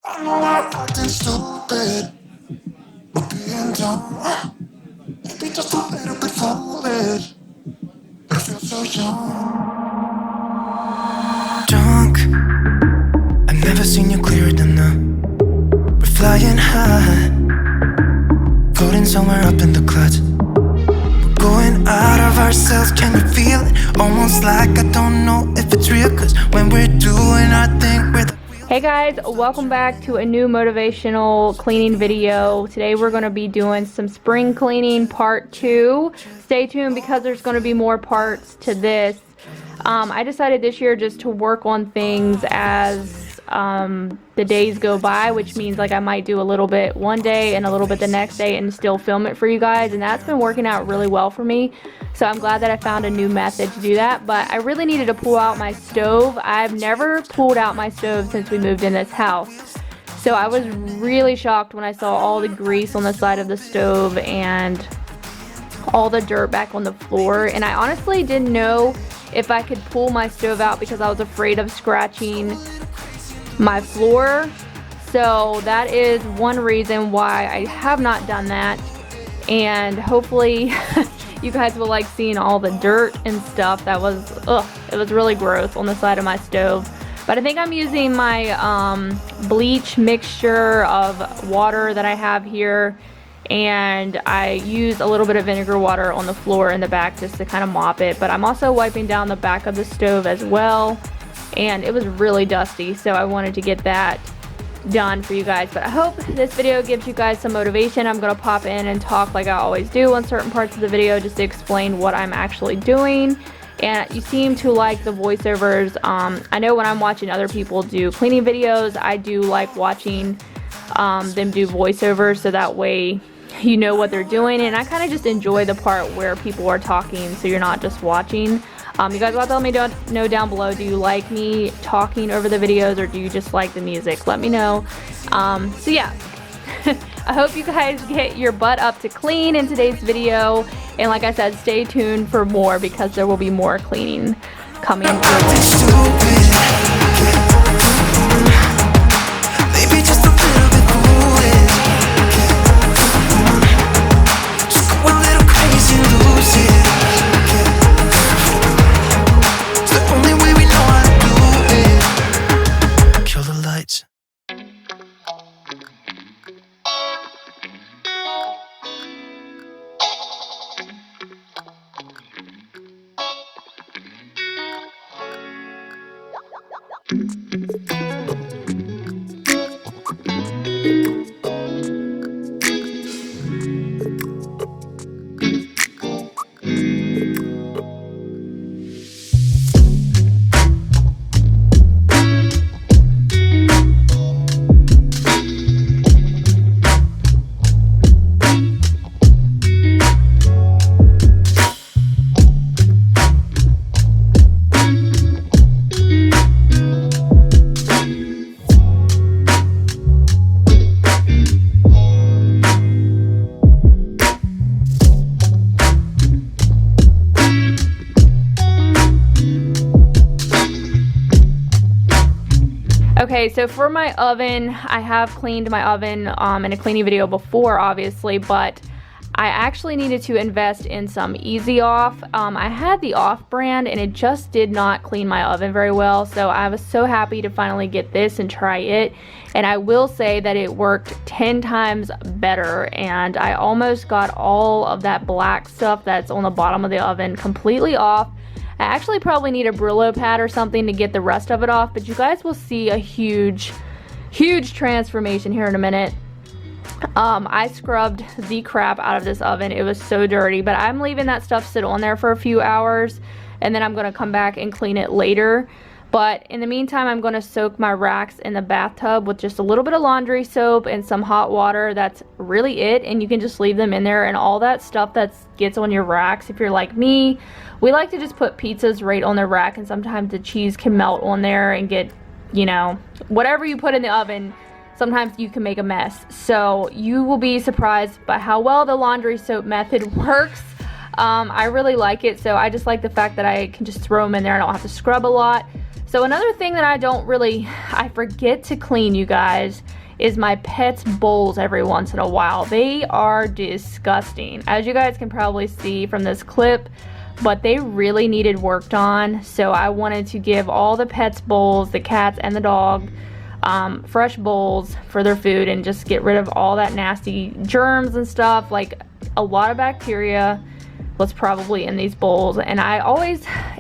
I know I'm acting stupid, but being dumb, maybe just a little bit foolish, but I feel so young. Drunk, I've never seen you clearer than now. We're flying high, floating somewhere up in the clouds. We're going out of ourselves, can you feel it? Almost like I don't know if it's real, cause when we're doing our thing, we're the Hey guys, welcome back to a new motivational cleaning video. Today we're going to be doing some spring cleaning part 2. Stay tuned because there's going to be more parts to this. I decided this year just to work on things as the days go by, which means like I might do a little bit one day and a little bit the next day and still film it for you guys, and that's been working out really well for me. So I'm glad that I found a new method to do that. But I really needed to pull out my stove. I've never pulled out my stove since we moved in this house. So I was really shocked when I saw all the grease on the side of the stove and all the dirt back on the floor. And I honestly didn't know if I could pull my stove out because I was afraid of scratching my floor. So that is one reason why I have not done that. And hopefully you guys will like seeing all the dirt and stuff. That was, it was really gross on the side of my stove. But I think I'm using my bleach mixture of water that I have here, and I use a little bit of vinegar water on the floor in the back just to kind of mop it. But I'm also wiping down the back of the stove as well, and it was really dusty, so I wanted to get that done for you guys. But I hope this video gives you guys some motivation. I'm gonna pop in and talk like I always do on certain parts of the video just to explain what I'm actually doing. And you seem to like the voiceovers. I know when I'm watching other people do cleaning videos, I do like watching them do voiceovers, so that way you know what they're doing, and I kind of just enjoy the part where people are talking, so you're not just watching. You guys will have to let me know down below, do you like me talking over the videos, or do you just like the music? Let me know. So yeah, I hope you guys get your butt up to clean in today's video, and like I said, stay tuned for more because there will be more cleaning coming through. Okay, so for my oven, I have cleaned my oven in a cleaning video before, obviously, but I actually needed to invest in some Easy Off. I had the Off brand and it just did not clean my oven very well, so I was so happy to finally get this and try it. And I will say that it worked 10 times better, and I almost got all of that black stuff that's on the bottom of the oven completely off. I actually probably need a Brillo pad or something to get the rest of it off, but you guys will see a huge transformation here in a minute. I scrubbed the crap out of this oven. It was so dirty, but I'm leaving that stuff sit on there for a few hours, and then I'm going to come back and clean it later. But in the meantime, I'm going to soak my racks in the bathtub with just a little bit of laundry soap and some hot water. That's really it, and you can just leave them in there, and all that stuff that gets on your racks, if you're like me, we like to just put pizzas right on the rack, and sometimes the cheese can melt on there and get, you know, whatever you put in the oven, sometimes you can make a mess. So you will be surprised by how well the laundry soap method works. I really like it, so I just like the fact that I can just throw them in there and I don't have to scrub a lot. So So another thing that I forget to clean, you guys, is my pets' bowls every once in a while. They are disgusting, as you guys can probably see from this clip, but they really needed worked on. So I wanted to give all the pets' bowls, the cats and the dog, fresh bowls for their food, and just get rid of all that nasty germs and stuff. Like, a lot of bacteria was probably in these bowls, and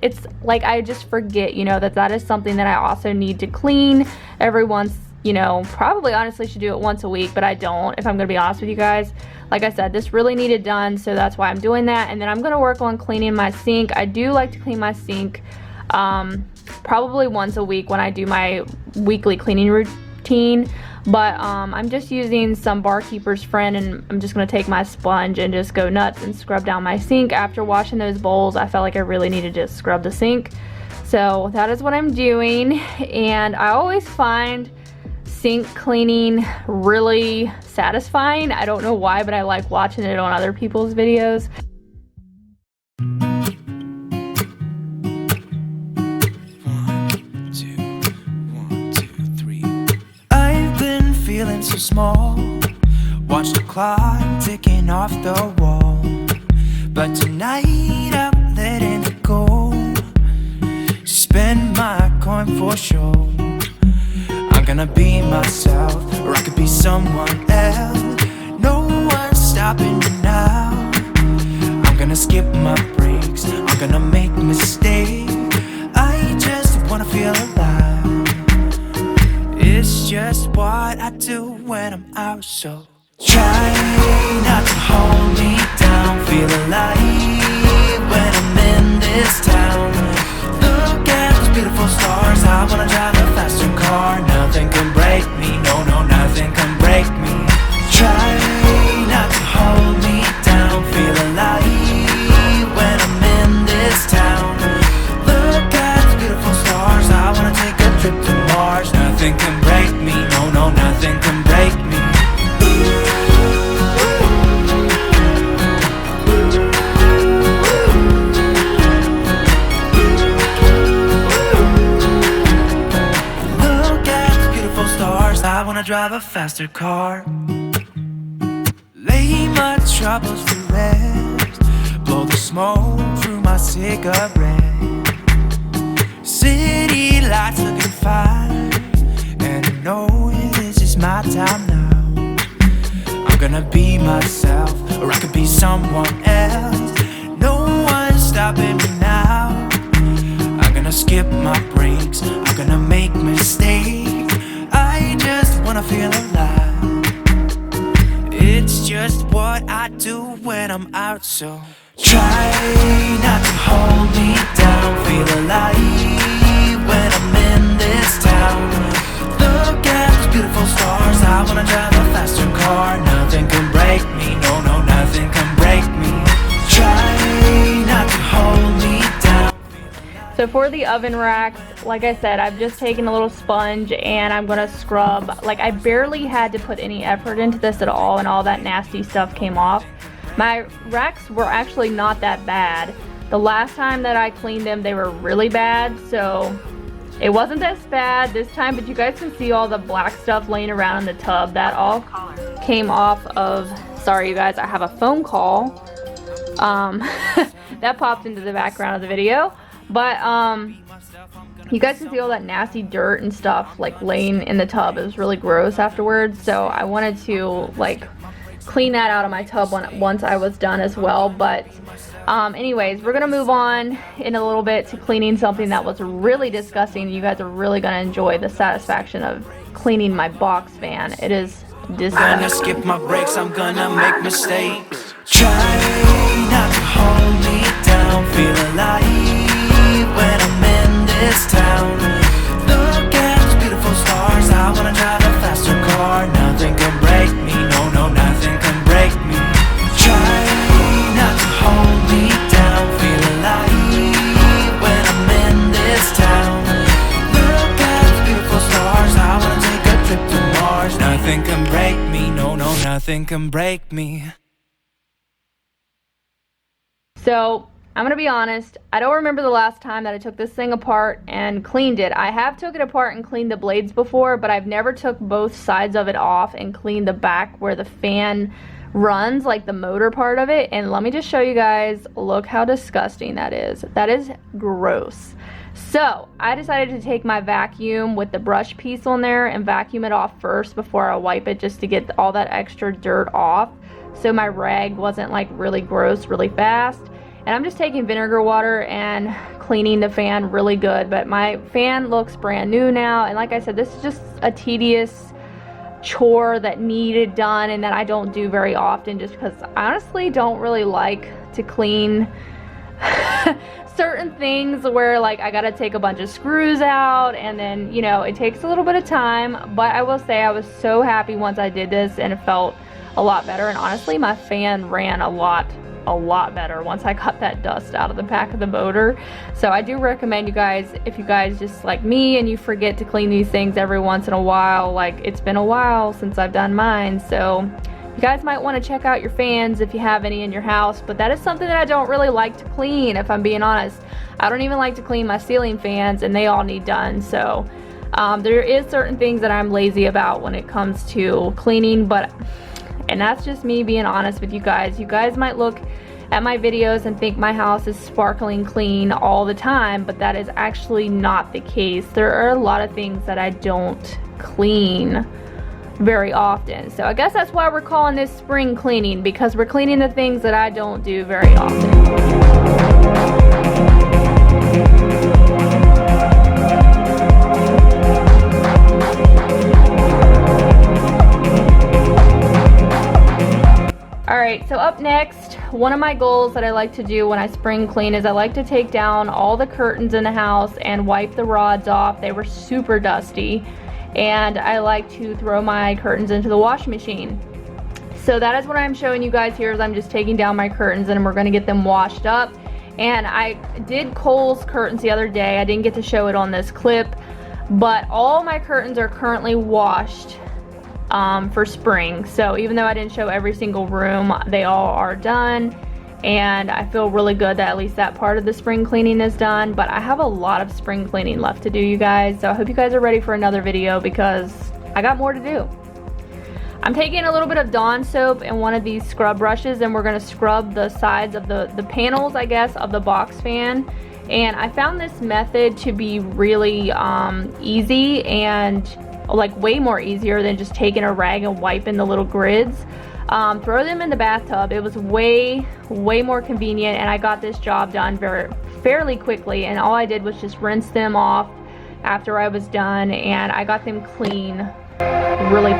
it's like I just forget, you know, that is something that I also need to clean every once, you know, probably honestly should do it once a week, but I don't, if I'm gonna be honest with you guys. Like I said, this really needed done, so that's why I'm doing that. And then I'm gonna work on cleaning my sink. I do like to clean my sink probably once a week when I do my weekly cleaning routine. But I'm just using some Barkeeper's Friend, and I'm just gonna take my sponge and just go nuts and scrub down my sink. After washing those bowls, I felt like I really needed to scrub the sink. So that is what I'm doing. And I always find sink cleaning really satisfying. I don't know why, but I like watching it on other people's videos. One, two, three. I've been feeling so small. Watch the clock ticking off the wall. But tonight I'm letting it go. Spend my coin for sure. I'm gonna be myself, or I could be someone else. No one's stopping me now. I'm gonna skip my breaks, I'm gonna make mistakes. I just wanna feel alive. It's just what I do when I'm out, so try not to hold me down. Feel alive when I'm in this town. Look at those beautiful stars. I wanna drive a faster car. Nothing can break me, no, no, nothing can break me. Try not to hold me down. Feel alive when I'm in this town. Look at those beautiful stars. I wanna take a trip to Mars. Nothing can break me, no, no, nothing can break me. I wanna drive a faster car. Lay my troubles to rest. Blow the smoke through my cigarette. City lights looking fine, and I know this is my time now. I'm gonna be myself, or I could be someone else. No one's stopping me now. I'm gonna skip my breaks, I'm gonna make mistakes. I just wanna feel alive. It's just what I do when I'm out, so try not to hold me down. Feel alive when I'm in this town. Look at those beautiful stars. I wanna drive a faster car. Nothing can break me, no, no, nothing can break me. Try not to hold me down. So for the oven racks, like I said, I've just taken a little sponge and I'm gonna scrub. Like, I barely had to put any effort into this at all, and all that nasty stuff came off. My racks were actually not that bad. The last time that I cleaned them, they were really bad, so it wasn't as bad this time, but you guys can see all the black stuff laying around in the tub. That all came off of, sorry you guys, I have a phone call. That popped into the background of the video. But you guys can see all that nasty dirt and stuff like laying in the tub. It was really gross afterwards, so I wanted to like clean that out of my tub once I was done as well. But anyways, we're gonna move on in a little bit to cleaning something that was really disgusting. You guys are really gonna enjoy the satisfaction of cleaning my box fan. It is disgusting. I'm gonna skip my breaks, I'm gonna make mistakes. Try not to hold me down. Feel alive when I'm in this town. Look at those beautiful stars. I wanna drive a faster car. Nothing can break me, no, no, nothing can break me. Try not to hold me down. Feel alive when I'm in this town. Look at those beautiful stars. I wanna take a trip to Mars. Nothing can break me, no, no, nothing can break me. So I'm gonna be honest, I don't remember the last time that I took this thing apart and cleaned it. I have took it apart and cleaned the blades before, but I've never took both sides of it off and cleaned the back where the fan runs, like the motor part of it. And let me just show you guys, look how disgusting that is. That is gross. So I decided to take my vacuum with the brush piece on there and vacuum it off first before I wipe it, just to get all that extra dirt off, so my rag wasn't like really gross really fast. And I'm just taking vinegar water and cleaning the fan really good. But my fan looks brand new now, and like I said, this is just a tedious chore that needed done and that I don't do very often, just because I honestly don't really like to clean certain things where like I gotta take a bunch of screws out, and then, you know, it takes a little bit of time. But I will say I was so happy once I did this, and it felt a lot better. And honestly, my fan ran a lot better once I got that dust out of the back of the motor. So I do recommend you guys, if you guys just like me and you forget to clean these things every once in a while, like it's been a while since I've done mine, so you guys might want to check out your fans if you have any in your house. But that is something that I don't really like to clean, if I'm being honest. I don't even like to clean my ceiling fans, and they all need done. So there is certain things that I'm lazy about when it comes to cleaning, and that's just me being honest with you guys. You guys might look at my videos and think my house is sparkling clean all the time, but that is actually not the case. There are a lot of things that I don't clean very often. So I guess that's why we're calling this spring cleaning, because we're cleaning the things that I don't do very often. Alright, so up next, one of my goals that I like to do when I spring clean is I like to take down all the curtains in the house and wipe the rods off. They were super dusty, and I like to throw my curtains into the washing machine. So that is what I'm showing you guys here, is I'm just taking down my curtains and we're going to get them washed up. And I did Kohl's curtains the other day. I didn't get to show it on this clip, but all my curtains are currently washed for spring. So even though I didn't show every single room, they all are done, and I feel really good that at least that part of the spring cleaning is done. But I have a lot of spring cleaning left to do, you guys, so I hope you guys are ready for another video, because I got more to do. I'm taking a little bit of Dawn soap and one of these scrub brushes, and we're going to scrub the sides of the panels, I guess, of the box fan. And I found this method to be really easy, and like way more easier than just taking a rag and wiping the little grids. Throw them in the bathtub. It was way more convenient, and I got this job done fairly quickly. And all I did was just rinse them off after I was done, and I got them clean really.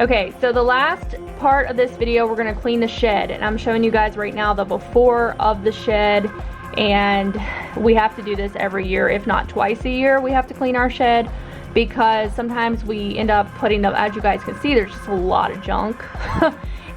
Okay, so the last part of this video, we're going to clean the shed, and I'm showing you guys right now the before of the shed. And we have to do this every year, if not twice a year. We have to clean our shed. because sometimes we end up putting them, as you guys can see, there's just a lot of junk.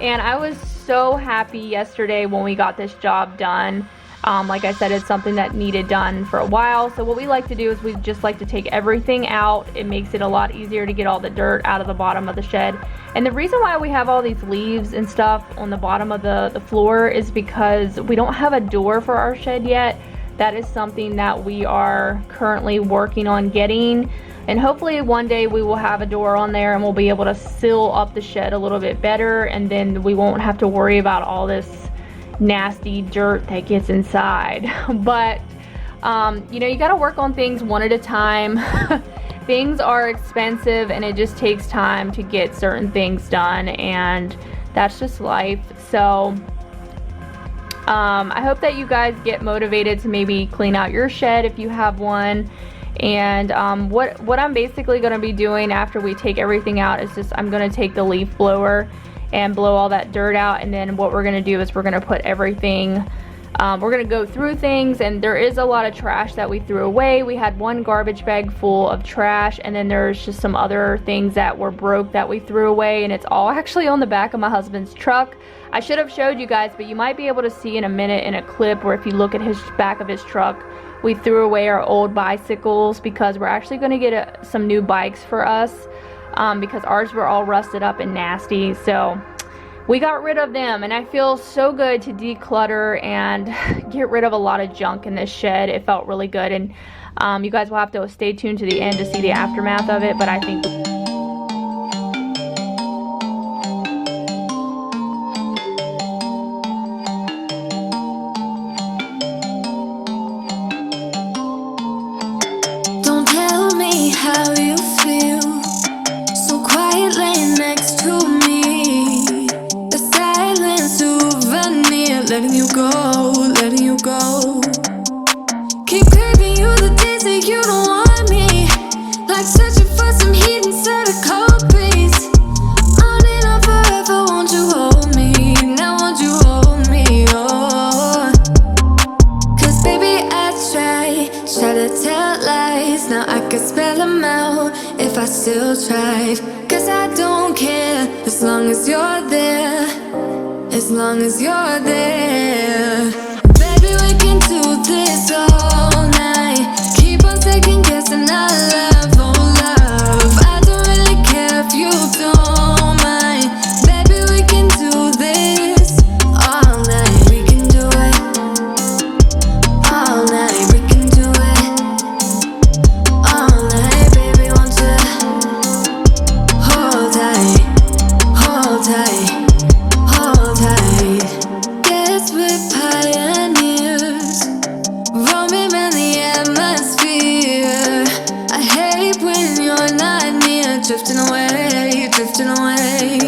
And I was so happy yesterday when we got this job done. Like I said, it's something that needed done for a while. So what we like to do is we just like to take everything out. It makes it a lot easier to get all the dirt out of the bottom of the shed. And the reason why we have all these leaves and stuff on the bottom of the floor is because we don't have a door for our shed yet. That is something that we are currently working on getting. And hopefully one day we will have a door on there and we'll be able to seal up the shed a little bit better. And then we won't have to worry about all this nasty dirt that gets inside. But you know, you got to work on things one at a time. Things are expensive and it just takes time to get certain things done, and that's just life. So I hope that you guys get motivated to maybe clean out your shed if you have one. And what I'm basically going to be doing after we take everything out is just I'm going to take the leaf blower and blow all that dirt out. And then what we're going to do is we're going to put everything, we're going to go through things. And there is a lot of trash that we threw away. We had one garbage bag full of trash, and then there's just some other things that were broke that we threw away, and it's all actually on the back of my husband's truck. I should have showed you guys, but you might be able to see in a minute in a clip where if you look at his back of his truck, we threw away our old bicycles because we're actually going to get some new bikes for us. Because ours were all rusted up and nasty, so we got rid of them. And I feel so good to declutter and get rid of a lot of junk in this shed. It felt really good, and you guys will have to stay tuned to the end to see the aftermath of it. But I think don't tell me how you feel. So quiet laying next to me. A silent souvenir. Letting you go, letting you go. Keep craving you the days that you don't want me. Like searching for some heat inside a cold breeze. On and on forever, won't you hold me? Now won't you hold me, oh. Cause baby I try to tell lies. Now I could spell them out if I still tried. Cause I don't care as long as you're there. As long as you're there. Baby, we can do this all night. Keep on second guessing our love, oh love. I don't really care if you don't mind. Baby, we can do this all night. We can do it all night. We can do it all night. Baby, won't you hold tight, hold tight, hold tight. Guess we're pioneers, roaming in the atmosphere. I hate when you're not near, drifting away, drifting away.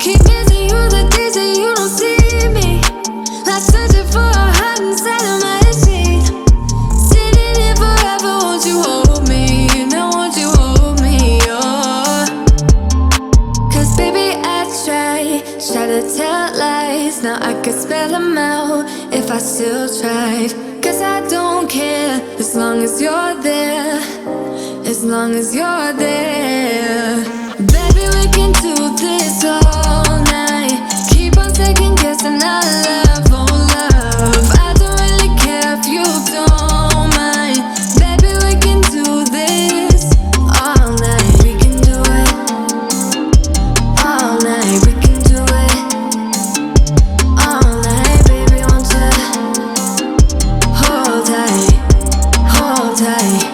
Keep missing you the days that you don't see me. Like searching for a heart inside of my sheet. Sitting here forever, won't you hold me? Now won't you hold me, oh. Cause baby I try to tell lies. Now I could spell them out if I still tried. Cause I don't care as long as you're there. As long as you're there. Baby, we can do this all night. Keep on second guessing our love, oh love. I don't really care if you don't mind. Baby, we can do this all night. We can do it all night. We can do it all night. Baby, won't you hold tight, hold tight,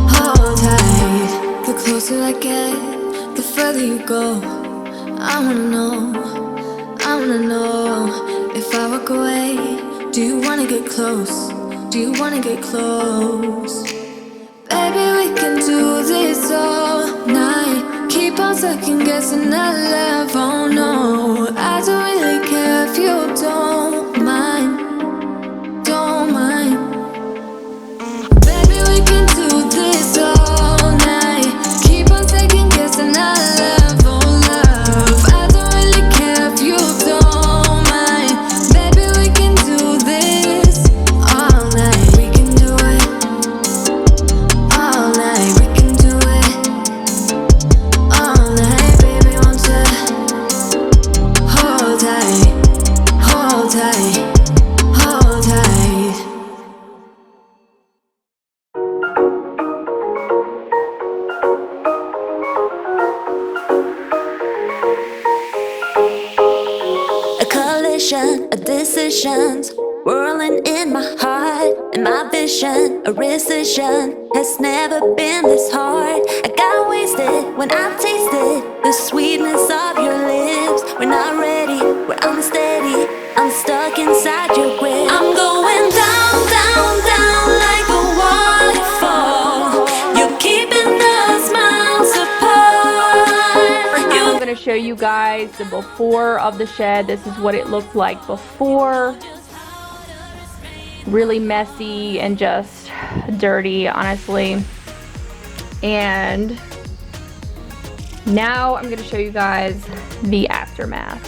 hold tight. The closer I get, the further you go. I wanna know if I walk away, do you wanna get close? Do you wanna get close? Baby, we can do this all night. Keep on second guessing our love, oh no. I don't really care if you don't mind, don't mind. Baby, we can do this all night. Keep on second guessing our love, oh love. I don't really care if you don't mind. Baby, we can do this all night. We can do it all night. We can do decisions whirling in my heart, and my vision, a rescission, has never been this hard. I got wasted when I tasted the sweetness of your lips. We're not ready, we're unsteady, I'm stuck inside your grip. I'm going down, down, down like a waterfall. You're keeping us miles apart. I'm going to show you guys the before of the shed. This is what it looked like before. Really messy and just dirty, honestly. And now I'm going to show you guys the aftermath.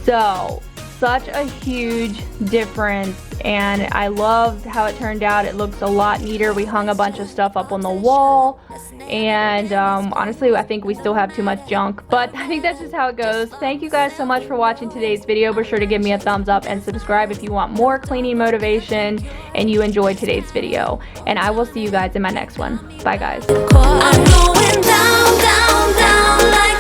So, such a huge difference, and I loved how it turned out. It looks a lot neater. We hung a bunch of stuff up on the wall, and honestly, I think we still have too much junk, but I think that's just how it goes. Thank you guys so much for watching today's video. Be sure to give me a thumbs up and subscribe if you want more cleaning motivation and you enjoyed today's video, and I will see you guys in my next one. Bye, guys. I'm going down, down, down like